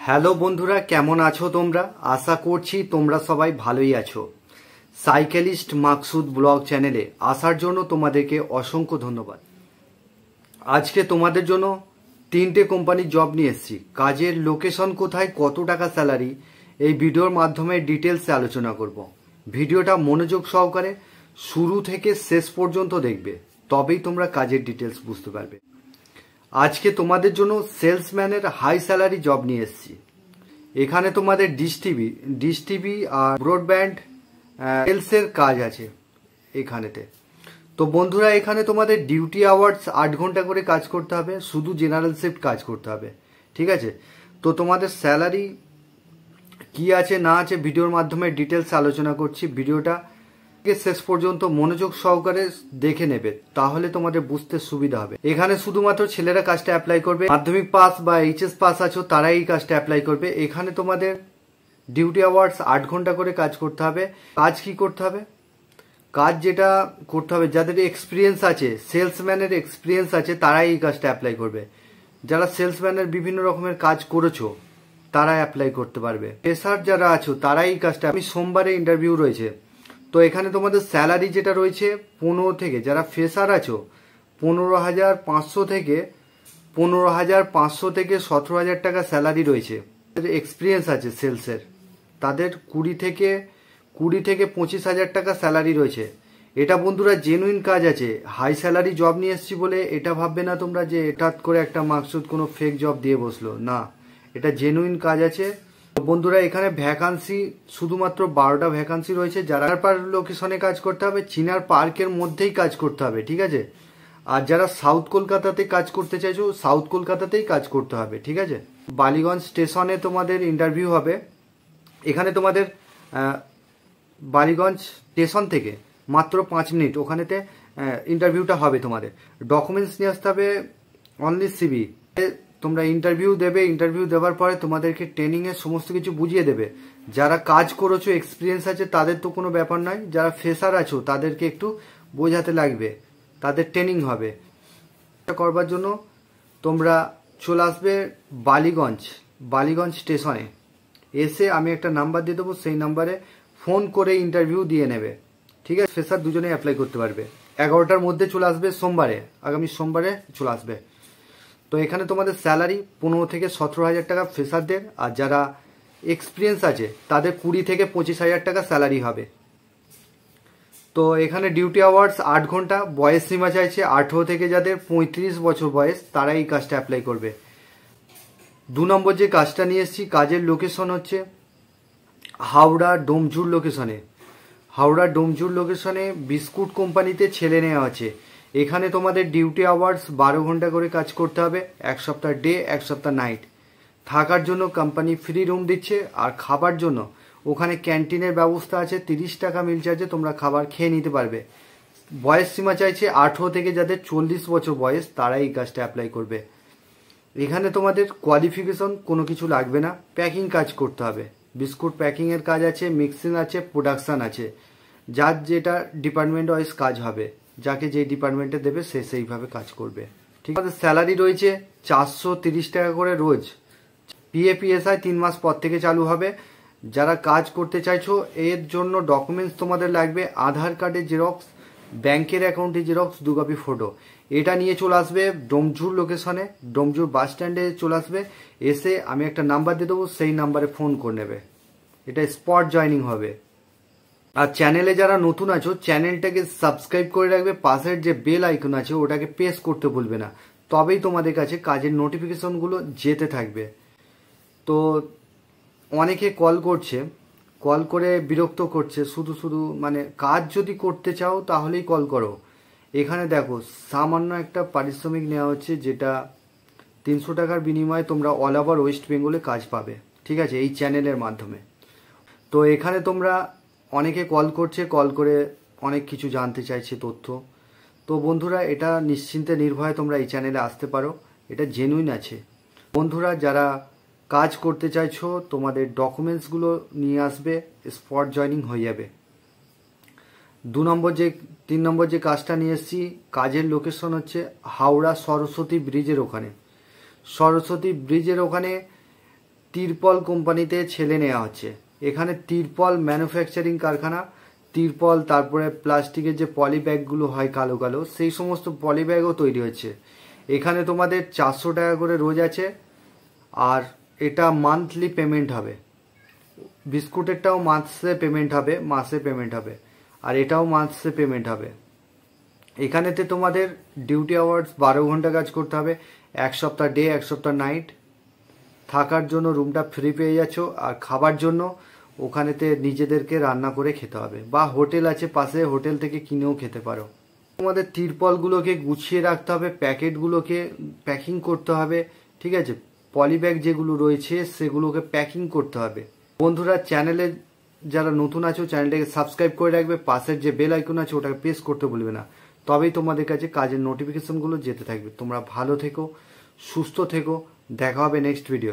Hello বন্ধুরা, কেমন আছো তোমরা? আশা করছি তোমরা সবাই ভালোই আছো। সাইকেলিস্ট মাকসুদ ব্লগ চ্যানেলে আসার জন্য তোমাদেরকে অসংখ্য ধন্যবাদ। আজকে তোমাদের জন্য 3টে কোম্পানির জব নিয়ে এসেছি। কাজের লোকেশন কোথায়, কত টাকা স্যালারি, এই ভিডিওর মাধ্যমে ডিটেলসে আলোচনা করব। ভিডিওটা মনোযোগ সহকারে শুরু থেকে শেষ পর্যন্ত দেখবে, তবেই তোমরা কাজের ডিটেলস বুঝতে পারবে। আজকে তোমাদের জন্য সেলসম্যানের হাই স্যালারি জব নিয়ে এসেছি। এখানে তোমাদের ডিশ টিভি আর ব্রডব্যান্ড সেলসের কাজ আছে এখানেতে। তো বন্ধুরা, এখানে তোমাদের ডিউটি আওয়ার্স 8 ঘন্টা করে কাজ করতে হবে, শুধু জেনারেল শিফট কাজ করতে হবে, ঠিক আছে? তো তোমাদের স্যালারি কি আছে না আছে ভিডিওর মাধ্যমে ডিটেলস আলোচনা করছি। ভিডিওটা শেষ পর্যন্ত মনোযোগ সহকারে দেখে নেবে, তাহলে তোমাদের বুঝতে সুবিধা হবে। এখানে শুধুমাত্র ছেলেরা কাজটা অ্যাপ্লাই করবে, মাধ্যমিক পাস বা এইচএস পাস আছো তারাই এই কাজটা অ্যাপ্লাই করবে। এখানে তোমাদের ডিউটি আওয়ার্স 8 ঘন্টা করে কাজ করতে হবে। কাজ কি করতে হবে? কাজ যেটা করতে হবে, যাদের এক্সপিরিয়েন্স আছে, সেলসম্যানের এক্সপিরিয়েন্স আছে, তারাই এই কাজটা অ্যাপ্লাই করবে। যারা সেলসম্যানের বিভিন্ন রকমের কাজ করেছো তারা অ্যাপ্লাই করতে পারবে। ফ্রেশার যারা আছো তারাই এই কাজটা। আমি সোমবারে ইন্টারভিউ রয়েছে। তো এখানে তোমাদের স্যালারি যেটা রয়েছে 15 থেকে, যারা ফ্রেশার আছো 15,500 থেকে 17,000 টাকা স্যালারি রয়েছে। এক্সপিরিয়েন্স আছে সেলসের, তাদের 20 থেকে 25,000 টাকা স্যালারি রয়েছে। এটা বন্ধুরা জেনুইন কাজ আছে। হাই স্যালারি জব নিয়ে এসেছি বলে এটা ভাববে না তোমরা যে হঠাৎ করে একটা মাকসুদ কোনো ফেক জব দিয়ে বসলো, না, এটা জেনুইন কাজ আছে। বন্ধুরা, এখানে ভ্যাকান্সি শুধুমাত্র 12টা ভ্যাকান্সি রয়েছে। যারা পার লোকেশনে কাজ করতে হবে, চিনার পার্কের মধ্যেই কাজ করতে হবে, ঠিক আছে? আর যারা সাউথ কলকাতাতে কাজ করতে চাইছো, সাউথ কলকাতাতেই কাজ করতে হবে, ঠিক আছে? বালিগঞ্জ স্টেশনে তোমাদের ইন্টারভিউ হবে। এখানে তোমাদের বালিগঞ্জ স্টেশন থেকে মাত্র 5 মিনিট ওখানেতে ইন্টারভিউটা হবে। তোমাদের ডকুমেন্টস নিয়ে আসতে হবে, অনলি সিভি। তোমরা ইন্টারভিউ দেবে, ইন্টারভিউ দেওয়ার পরে তোমাদেরকে ট্রেনিং এর সমস্ত কিছু বুঝিয়ে দেবে। যারা কাজ করেছো, এক্সপিরিয়েন্স আছে, তাদের তো কোনো ব্যাপার নয়। যারা ফ্রেশার আছো তাদেরকে একটু বোঝাতে লাগবে, তাদের ট্রেনিং হবে। এটা করবার জন্য তোমরা চলে আসবে বালিগঞ্জ স্টেশনে। এসে আমি একটা নাম্বার দিয়ে দেবো, সেই নাম্বারে ফোন করে ইন্টারভিউ দিয়ে নেবে, ঠিক আছে? ফ্রেশার দুজনেই অ্যাপ্লাই করতে পারবে। 11টার মধ্যে চলে আসবে সোমবারে, আগামী সোমবারে চলে আসবে। তো এখানে তোমাদের স্যালারি 15 থেকে 17,000 টাকা ফ্রেশারদের, আর যারা এক্সপিরিয়েন্স আছে তাদের 20 থেকে 25,000 টাকা স্যালারি হবে। তো এখানে ডিউটি আওয়ার্স 8 ঘন্টা। বয়স সীমা চাইছে 18 থেকে যাদের 35 বছর বয়স তারা এই কাজটা অ্যাপ্লাই করবে। 2 নম্বর যে কাজটা নিয়ে এসেছি, কাজের লোকেশন হচ্ছে হাওড়া ডোমজুর লোকেশনে বিস্কুট কোম্পানিতে ছেলে নেওয়া আছে। এখানে তোমাদের ডিউটি আওয়ার্স 12 ঘন্টা করে কাজ করতে হবে, 1 সপ্তাহ ডে 1 সপ্তাহ নাইট। থাকার জন্য কোম্পানি ফ্রি রুম দিচ্ছে, আর খাবার জন্য ওখানে ক্যান্টিনের ব্যবস্থা আছে। 30 টাকা মিল চার্জে তোমরা খাবার খেয়ে নিতে পারবে। বয়স সীমা চাইছে 18 থেকে যাদের 40 বছর বয়স তারা এই কাজটা অ্যাপ্লাই করবে। এখানে তোমাদের কোয়ালিফিকেশন কোনো কিছু লাগবে না, প্যাকিং কাজ করতে হবে। বিস্কুট প্যাকিংয়ের কাজ আছে, মিক্সিং আছে, প্রোডাকশান আছে। যার যেটা ডিপার্টমেন্ট ওয়াইজ কাজ হবে, যাকে যে ডিপার্টমেন্টে দেবে সে সেইভাবে কাজ করবে, ঠিক আছে? স্যালারি রয়েছে 430 টাকা করে রোজ। পিএফিএসআই 3 মাস পর থেকে চালু হবে। যারা কাজ করতে চাইছো, এর জন্য ডকুমেন্টস তোমাদের লাগবে আধার কার্ডের জেরক্স, ব্যাংকের অ্যাকাউন্টের জেরক্স, 2 কপি ফটো। এটা নিয়ে চলে আসবে ডোমজুর লোকেশনে, ডোমজুর বাস স্ট্যান্ডে চলে আসবে। এসে আমি একটা নাম্বার দিয়ে দেবো, সেই নাম্বারে ফোন করে নেবে। এটা স্পট জয়নিং হবে। আর চ্যানেলে যারা নতুন আছো, চ্যানেলটাকে সাবস্ক্রাইব করে রাখবে। পাশের যে বেল আইকন আছে ওটাকে প্রেস করতে ভুলবে না, তবেই তোমাদের কাছে কাজের নোটিফিকেশনগুলো যেতে থাকবে। তো অনেকে কল করে বিরক্ত করছে, শুধু মানে কাজ যদি করতে চাও তাহলেই কল করো। এখানে দেখো সামান্য একটা পারিশ্রমিক নেওয়া হচ্ছে, যেটা 300 টাকার বিনিময়ে তোমরা অল ওভার ওয়েস্ট বেঙ্গলে কাজ পাবে, ঠিক আছে, এই চ্যানেলের মাধ্যমে। তো এখানে তোমরা অনেকে কল করে অনেক কিছু জানতে চাইছে তথ্য। তো বন্ধুরা, এটা নিশ্চিন্তে নির্ভয়ে তোমরা এই চ্যানেলে আসতে পারো, এটা জেনুইন আছে। বন্ধুরা, যারা কাজ করতে চাইছো তোমাদের ডকুমেন্টসগুলো নিয়ে আসবে, স্পট জয়নিং হয়ে যাবে। 3 নম্বর যে কাজটা নিয়ে এসেছি, কাজের লোকেশন হচ্ছে হাওড়া সরস্বতী ব্রিজের ওখানে। তিরপল কোম্পানিতে ছেলে নেওয়া হচ্ছে। এখানে তিরপল ম্যানুফ্যাকচারিং কারখানা। তিরপল, তারপরে প্লাস্টিকের যে পলি ব্যাগগুলো হয় কালো কালো, সেই সমস্ত পলি ব্যাগও তৈরি হচ্ছে। এখানে তোমাদের 400 টাকা করে রোজ আছে, আর এটা মান্থলি পেমেন্ট হবে। বিস্কুটেরটাও মাসে পেমেন্ট হবে, আর এটাও মাসে পেমেন্ট হবে। এখানেতে তোমাদের ডিউটি আওয়ার্স 12 ঘন্টা কাজ করতে হবে, 1 সপ্তাহ ডে 1 সপ্তাহ নাইট। থাকার জন্য রুমটা ফ্রি পেয়ে যাচ্ছ, আর খাবার জন্য ওখানেতে নিজেদেরকে রান্না করে খেতে হবে, বা হোটেল আছে পাশে, হোটেল থেকে কিনেও খেতে পারো। তোমাদের তিরপলগুলোকে গুছিয়ে রাখতে হবে, প্যাকেটগুলোকে প্যাকিং করতে হবে, ঠিক আছে। পলিব্যাগ যেগুলো রয়েছে সেগুলোকে প্যাকিং করতে হবে। বন্ধুরা, চ্যানেলে যারা নতুন আছো চ্যানেলটাকে সাবস্ক্রাইব করে রাখবে, পাশের যে বেল আইকন আছে ওটাকে প্রেস করতে ভুলবে না, তবেই তোমাদের কাছে কাজের নোটিফিকেশনগুলো যেতে থাকবে। তোমরা ভালো থেকো, সুস্থ থেকো, দেখা হবে নেক্সট ভিডিও।